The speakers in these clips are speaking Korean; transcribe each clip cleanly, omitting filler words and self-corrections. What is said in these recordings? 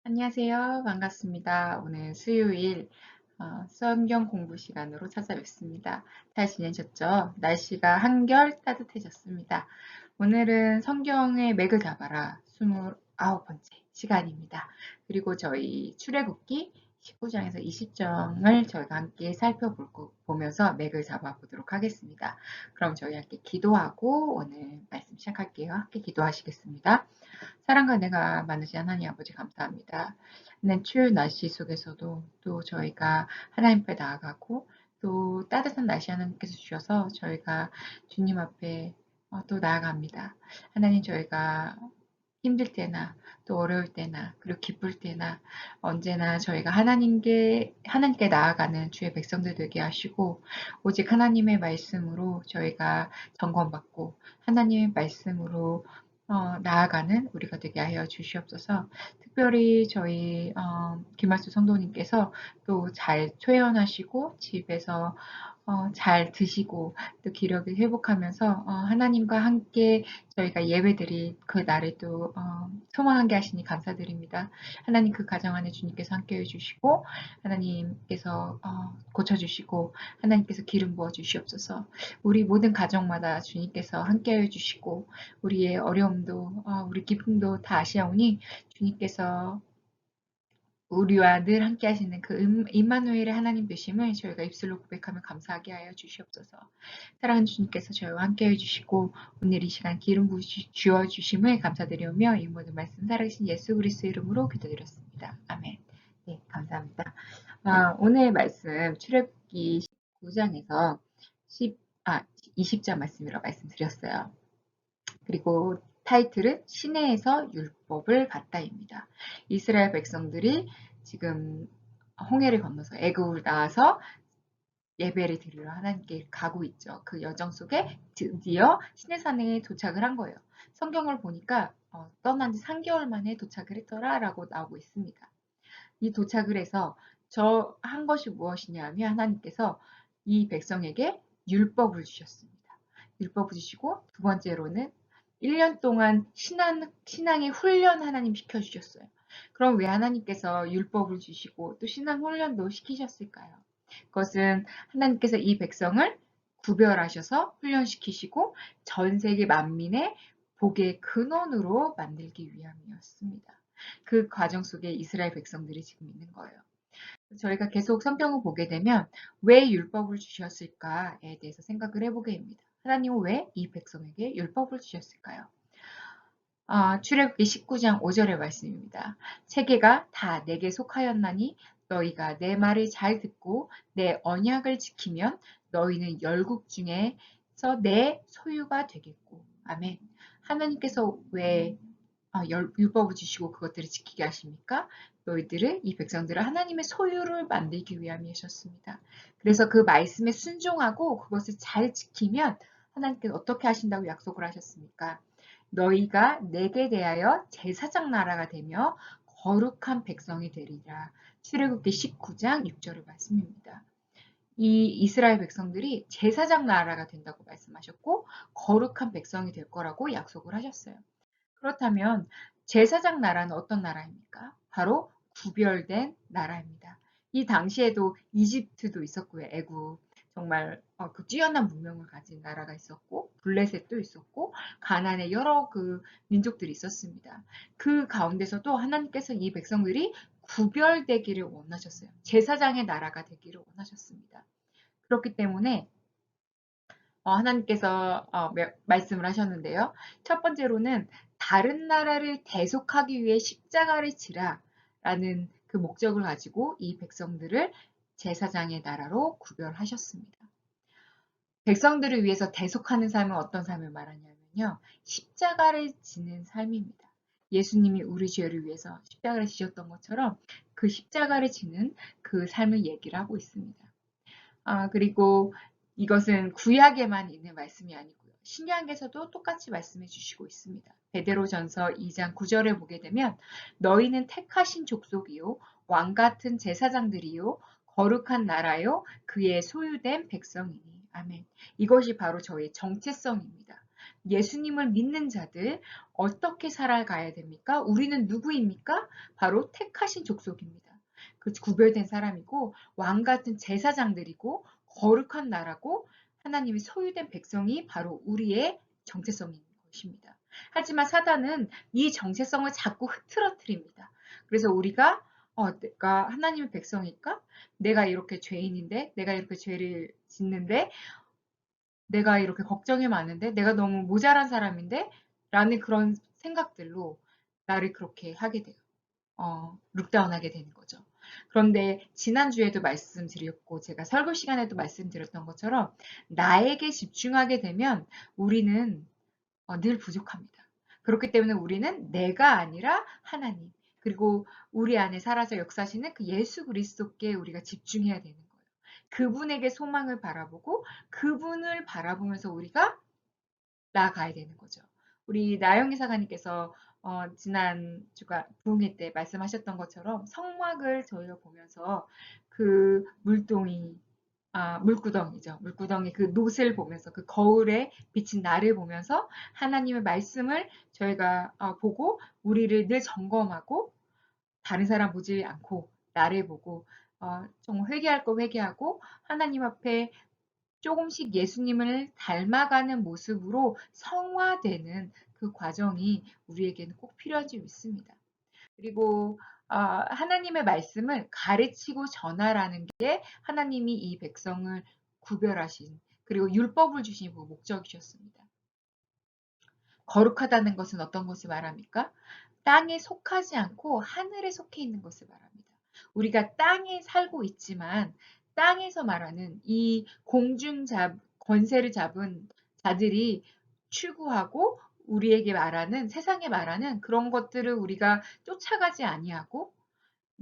안녕하세요. 반갑습니다. 오늘 수요일 성경 공부 시간으로 찾아뵙습니다. 잘 지내셨죠? 날씨가 한결 따뜻해졌습니다. 오늘은 성경의 맥을 잡아라 29번째 시간입니다. 그리고 저희 출애굽기 19장에서 20장을 저희가 함께 살펴보면서 맥을 잡아보도록 하겠습니다. 그럼 저희 함께 기도하고 오늘 말씀 시작할게요. 함께 기도하시겠습니다. 사랑과 은혜가 많으신 하나님 아버지 감사합니다. 추운 날씨 속에서도 또 저희가 하나님 앞에 나아가고 또 따뜻한 날씨 하나님께서 주셔서 저희가 주님 앞에 또 나아갑니다. 하나님 저희가 힘들 때나 또 어려울 때나 그리고 기쁠 때나 언제나 저희가 하나님께 나아가는 주의 백성들 되게 하시고 오직 하나님의 말씀으로 저희가 점검받고 하나님의 말씀으로 나아가는 우리가 되게 하여 주시옵소서. 특별히 저희 김말수 성도님께서 또 잘 초연하시고 집에서 잘 드시고 또 기력을 회복하면서 하나님과 함께 저희가 예배드릴 그 날을 또 소망하게 하시니 감사드립니다. 하나님 그 가정 안에 주님께서 함께해 주시고 하나님께서 고쳐주시고 하나님께서 기름 부어 주시옵소서. 우리 모든 가정마다 주님께서 함께해 주시고 우리의 어려움도 우리 기쁨도 다 아시오니 주님께서 우리와 늘 함께 하시는 그 임마누엘의 하나님 되심을 저희가 입술로 고백하며 감사하게 하여 주시옵소서. 사랑하는 주님께서 저희와 함께 해주시고 오늘 이 시간 기름 부어 주심을 감사드리오며 이 모든 말씀 살아계신 예수 그리스도 이름으로 기도드렸습니다. 아멘. 네, 감사합니다. 오늘 말씀 출애굽기 19장에서 20장 말씀이라고 말씀드렸어요. 그리고 타이틀은 시내에서 율법을 받다입니다. 이스라엘 백성들이 지금 홍해를 건너서 애굽을 나와서 예배를 드리러 하나님께 가고 있죠. 그 여정 속에 드디어 시내산에 도착을 한 거예요. 성경을 보니까 떠난 지 3개월 만에 도착을 했더라라고 나오고 있습니다. 이 도착을 해서 저 한 것이 무엇이냐 하면 하나님께서 이 백성에게 율법을 주셨습니다. 율법을 주시고 두 번째로는 1년 동안 신앙의 훈련 하나님 시켜주셨어요. 그럼 왜 하나님께서 율법을 주시고 또 신앙 훈련도 시키셨을까요? 그것은 하나님께서 이 백성을 구별하셔서 훈련시키시고 전 세계 만민의 복의 근원으로 만들기 위함이었습니다. 그 과정 속에 이스라엘 백성들이 지금 있는 거예요. 저희가 계속 성경을 보게 되면 왜 율법을 주셨을까에 대해서 생각을 해보게 됩니다. 하나님은 왜 이 백성에게 율법을 주셨을까요? 출애굽기 19장 5절의 말씀입니다. 세계가 다 내게 속하였나니 너희가 내 말을 잘 듣고 내 언약을 지키면 너희는 열국 중에서 내 소유가 되겠고. 아멘. 하나님께서 왜 율법을 주시고 그것들을 지키게 하십니까? 너희들을 이 백성들을 하나님의 소유를 만들기 위함이셨습니다. 그래서 그 말씀에 순종하고 그것을 잘 지키면 하나님께서 어떻게 하신다고 약속을 하셨습니까? 너희가 내게 대하여 제사장 나라가 되며 거룩한 백성이 되리라. 출애굽기 19장 6절의 말씀입니다. 이 이스라엘 백성들이 제사장 나라가 된다고 말씀하셨고 거룩한 백성이 될 거라고 약속을 하셨어요. 그렇다면 제사장 나라는 어떤 나라입니까? 바로 구별된 나라입니다. 이 당시에도 이집트도 있었고요. 애굽. 정말 그 뛰어난 문명을 가진 나라가 있었고 블레셋도 있었고 가나안의 여러 그 민족들이 있었습니다. 그 가운데서도 하나님께서 이 백성들이 구별되기를 원하셨어요. 제사장의 나라가 되기를 원하셨습니다. 그렇기 때문에 하나님께서 말씀을 하셨는데요. 첫 번째로는 다른 나라를 대속하기 위해 십자가를 지라라는 그 목적을 가지고 이 백성들을 제사장의 나라로 구별하셨습니다. 백성들을 위해서 대속하는 삶은 어떤 삶을 말하냐면요. 십자가를 지는 삶입니다. 예수님이 우리 죄를 위해서 십자가를 지셨던 것처럼 그 십자가를 지는 그 삶을 얘기를 하고 있습니다. 그리고 이것은 구약에만 있는 말씀이 아니고요. 신약에서도 똑같이 말씀해 주시고 있습니다. 베드로전서 2장 9절에 보게 되면 너희는 택하신 족속이요 왕 같은 제사장들이요 거룩한 나라요 그의 소유된 백성이니. 아멘. 이것이 바로 저의 정체성입니다. 예수님을 믿는 자들 어떻게 살아가야 됩니까? 우리는 누구입니까? 바로 택하신 족속입니다. 그 구별된 사람이고 왕 같은 제사장들이고 거룩한 나라고 하나님의 소유된 백성이 바로 우리의 정체성인 것입니다. 하지만 사단은 이 정체성을 자꾸 흐트러뜨립니다. 그래서 우리가 내가 하나님의 백성일까? 내가 이렇게 죄인인데, 내가 이렇게 죄를 짓는데, 내가 이렇게 걱정이 많은데, 내가 너무 모자란 사람인데, 라는 그런 생각들로 나를 그렇게 하게 돼요. 룩다운하게 되는 거죠. 그런데 지난주에도 말씀드렸고, 제가 설교 시간에도 말씀드렸던 것처럼, 나에게 집중하게 되면 우리는 늘 부족합니다. 그렇기 때문에 우리는 내가 아니라 하나님, 그리고 우리 안에 살아서 역사하시는 그 예수 그리스도께 우리가 집중해야 되는 거예요. 그분에게 소망을 바라보고 그분을 바라보면서 우리가 나아가야 되는 거죠. 우리 나영희 사관님께서 지난 주가 부흥회 때 말씀하셨던 것처럼 성막을 저희가 보면서 그 물구덩이죠. 물구덩이 그 놋을 보면서 그 거울에 비친 나를 보면서 하나님의 말씀을 저희가 보고 우리를 늘 점검하고 다른 사람 보지 않고 나를 보고 정말 회개할 거 회개하고 하나님 앞에 조금씩 예수님을 닮아가는 모습으로 성화되는 그 과정이 우리에게는 꼭 필요한 줄 믿습니다. 그리고 하나님의 말씀을 가르치고 전하라는 게 하나님이 이 백성을 구별하신 그리고 율법을 주신 그 목적이셨습니다. 거룩하다는 것은 어떤 것을 말합니까? 땅에 속하지 않고 하늘에 속해 있는 것을 말합니다. 우리가 땅에 살고 있지만 땅에서 말하는 이 권세를 잡은 자들이 추구하고 우리에게 말하는 세상에 말하는 그런 것들을 우리가 쫓아가지 아니하고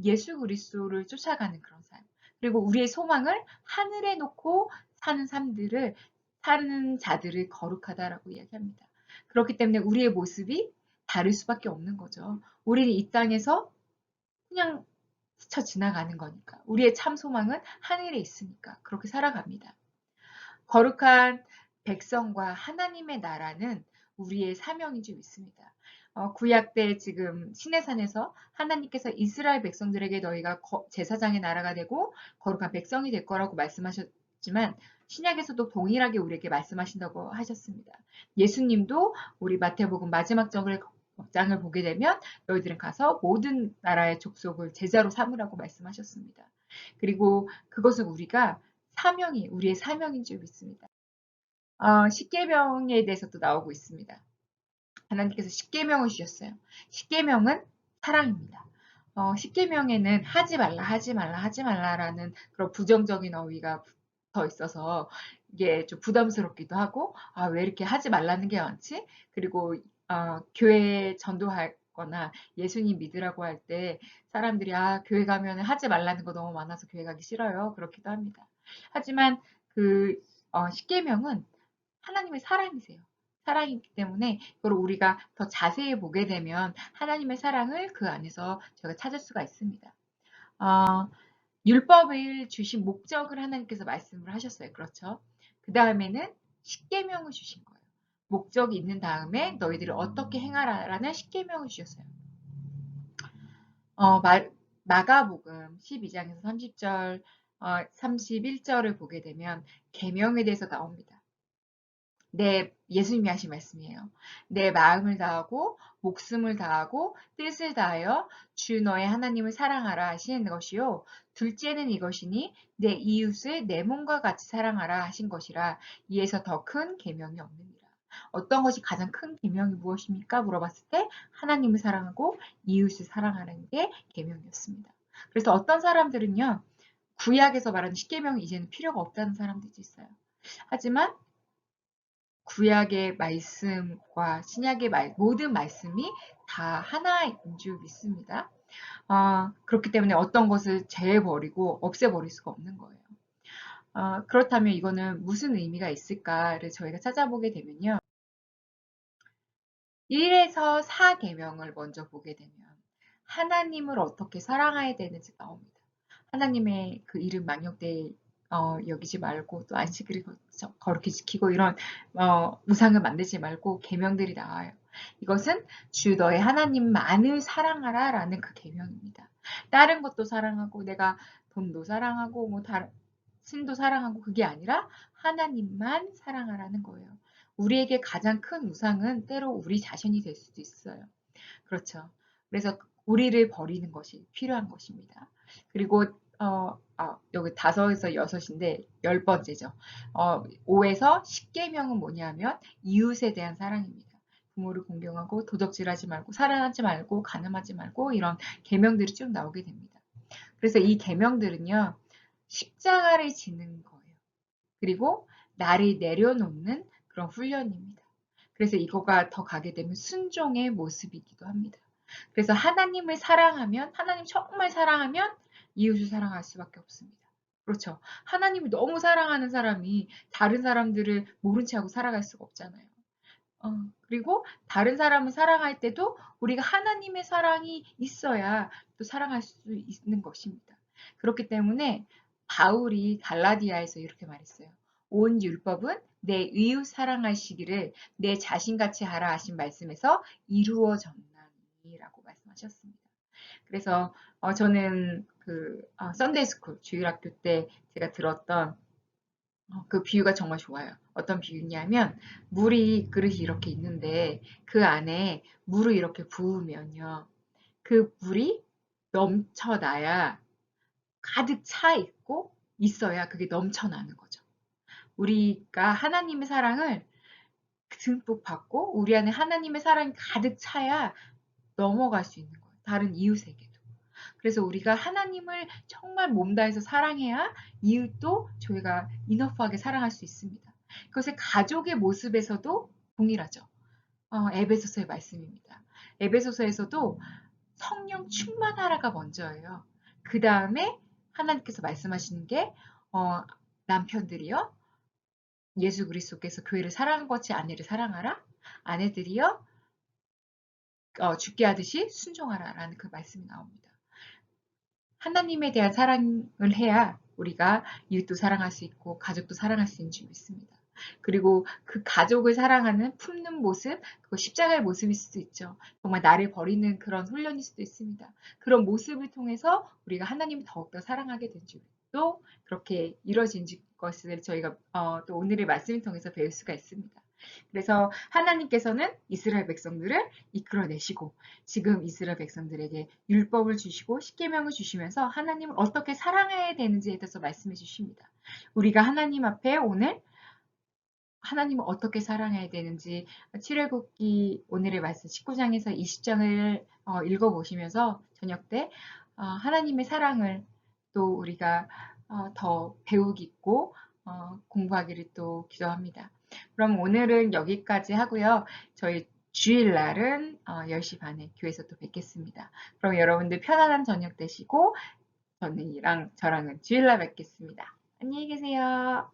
예수 그리스도를 쫓아가는 그런 삶. 그리고 우리의 소망을 하늘에 놓고 사는 자들을 거룩하다라고 이야기합니다. 그렇기 때문에 우리의 모습이 다를 수밖에 없는 거죠. 우리는 이 땅에서 그냥 스쳐 지나가는 거니까. 우리의 참 소망은 하늘에 있으니까 그렇게 살아갑니다. 거룩한 백성과 하나님의 나라는 우리의 사명인 줄 믿습니다. 구약 때 지금 시내산에서 하나님께서 이스라엘 백성들에게 너희가 제사장의 나라가 되고 거룩한 백성이 될 거라고 말씀하셨지만 신약에서도 동일하게 우리에게 말씀하신다고 하셨습니다. 예수님도 우리 마태복음 마지막 장을 보게 되면 너희들은 가서 모든 나라의 족속을 제자로 삼으라고 말씀하셨습니다. 그리고 그것은 우리의 사명인 줄 믿습니다. 십계명에 대해서도 나오고 있습니다. 하나님께서 십계명을 주셨어요. 십계명은 사랑입니다. 십계명에는 하지 말라, 하지 말라, 하지 말라라는 그런 부정적인 어휘가 붙어 있어서 이게 좀 부담스럽기도 하고, 왜 이렇게 하지 말라는 게 많지? 그리고 교회 전도하거나 예수님 믿으라고 할 때 사람들이 교회 가면 하지 말라는 거 너무 많아서 교회 가기 싫어요. 그렇기도 합니다. 하지만 그 십계명은 하나님의 사랑이세요. 사랑이기 때문에 그걸 우리가 더 자세히 보게 되면 하나님의 사랑을 그 안에서 저희가 찾을 수가 있습니다. 율법을 주신 목적을 하나님께서 말씀을 하셨어요. 그렇죠? 그 다음에는 십계명을 주신 거예요. 목적이 있는 다음에 너희들이 어떻게 행하라라는 십계명을 주셨어요. 마가복음 12장에서 30절, 31절을 보게 되면 계명에 대해서 나옵니다. 예수님이 하신 말씀이에요. 내 마음을 다하고 목숨을 다하고 뜻을 다하여 주 너의 하나님을 사랑하라 하시는 것이요. 둘째는 이것이니 내 이웃을 내 몸과 같이 사랑하라 하신 것이라. 이에서 더 큰 계명이 없느니라. 어떤 것이 가장 큰 계명이 무엇입니까? 물어봤을 때 하나님을 사랑하고 이웃을 사랑하는 게 계명이었습니다. 그래서 어떤 사람들은요. 구약에서 말하는 십계명이 이제는 필요가 없다는 사람들도 있어요. 하지만 구약의 말씀과 신약의 모든 말씀이 다 하나인 줄 믿습니다. 그렇기 때문에 어떤 것을 제해버리고 없애버릴 수가 없는 거예요. 그렇다면 이거는 무슨 의미가 있을까를 저희가 찾아보게 되면요. 1에서 4계명을 먼저 보게 되면 하나님을 어떻게 사랑해야 되는지 나옵니다. 하나님의 그 이름 망령되이 여기지 말고 또 안식일을 거룩히 지키고 이런 우상을 만들지 말고 계명들이 나와요. 이것은 주 너의 하나님만을 사랑하라 라는 그 계명입니다. 다른 것도 사랑하고 내가 돈도 사랑하고 뭐 다른 신도 사랑하고 그게 아니라 하나님만 사랑하라는 거예요. 우리에게 가장 큰 우상은 때로 우리 자신이 될 수도 있어요. 그렇죠. 그래서 우리를 버리는 것이 필요한 것입니다. 그리고 여기 5에서 6인데 10번째죠. 5에서 10계명은 뭐냐면 이웃에 대한 사랑입니다. 부모를 공경하고 도적질하지 말고 살인하지 말고 간음하지 말고 이런 계명들이 쭉 나오게 됩니다. 그래서 이 계명들은요. 십자가를 지는 거예요. 그리고 나를 내려놓는 그런 훈련입니다. 그래서 이거가 더 가게 되면 순종의 모습이기도 합니다. 그래서 하나님을 사랑하면, 하나님 정말 사랑하면 이웃을 사랑할 수밖에 없습니다. 그렇죠. 하나님을 너무 사랑하는 사람이 다른 사람들을 모른 채 하고 살아갈 수가 없잖아요. 그리고 다른 사람을 사랑할 때도 우리가 하나님의 사랑이 있어야 또 사랑할 수 있는 것입니다. 그렇기 때문에 바울이 갈라디아에서 이렇게 말했어요. 온 율법은 내 이웃 사랑하시기를 내 자신같이 하라 하신 말씀에서 이루어졌나니라고 말씀하셨습니다. 그래서 저는 썬데이 스쿨 주일학교 때 제가 들었던 그 비유가 정말 좋아요. 어떤 비유냐면 물이 그릇이 이렇게 있는데 그 안에 물을 이렇게 부으면요. 그 물이 넘쳐나야 가득 차 있고 있어야 그게 넘쳐나는 거죠. 우리가 하나님의 사랑을 듬뿍 받고 우리 안에 하나님의 사랑이 가득 차야 넘어갈 수 있는 거예요. 다른 이웃에게도. 그래서 우리가 하나님을 정말 몸 다해서 사랑해야 이웃도 저희가 이너프하게 사랑할 수 있습니다. 그것의 가족의 모습에서도 동일하죠. 에베소서의 말씀입니다. 에베소서에서도 성령 충만하라가 먼저예요. 그 다음에 하나님께서 말씀하시는 게 남편들이요. 예수 그리스도께서 교회를 사랑한 것이 아내를 사랑하라. 아내들이요. 죽게 하듯이 순종하라라는 그 말씀이 나옵니다. 하나님에 대한 사랑을 해야 우리가 이웃도 사랑할 수 있고 가족도 사랑할 수 있는 줄 믿습니다. 그리고 그 가족을 사랑하는 품는 모습, 그거 십자가의 모습일 수도 있죠. 정말 나를 버리는 그런 훈련일 수도 있습니다. 그런 모습을 통해서 우리가 하나님을 더욱더 사랑하게 된 줄도 그렇게 이루어진 것을 저희가 또 오늘의 말씀을 통해서 배울 수가 있습니다. 그래서 하나님께서는 이스라엘 백성들을 이끌어내시고 지금 이스라엘 백성들에게 율법을 주시고 십계명을 주시면서 하나님을 어떻게 사랑해야 되는지에 대해서 말씀해 주십니다. 우리가 하나님 앞에 오늘 하나님을 어떻게 사랑해야 되는지 출애굽기 오늘의 말씀 19장에서 20장을 읽어보시면서 저녁 때 하나님의 사랑을 또 우리가 더 배우겠고 공부하기를 또 기도합니다. 그럼 오늘은 여기까지 하고요. 저희 주일날은 10시 반에 교회에서 또 뵙겠습니다. 그럼 여러분들 편안한 저녁 되시고 저랑은 주일날 뵙겠습니다. 안녕히 계세요.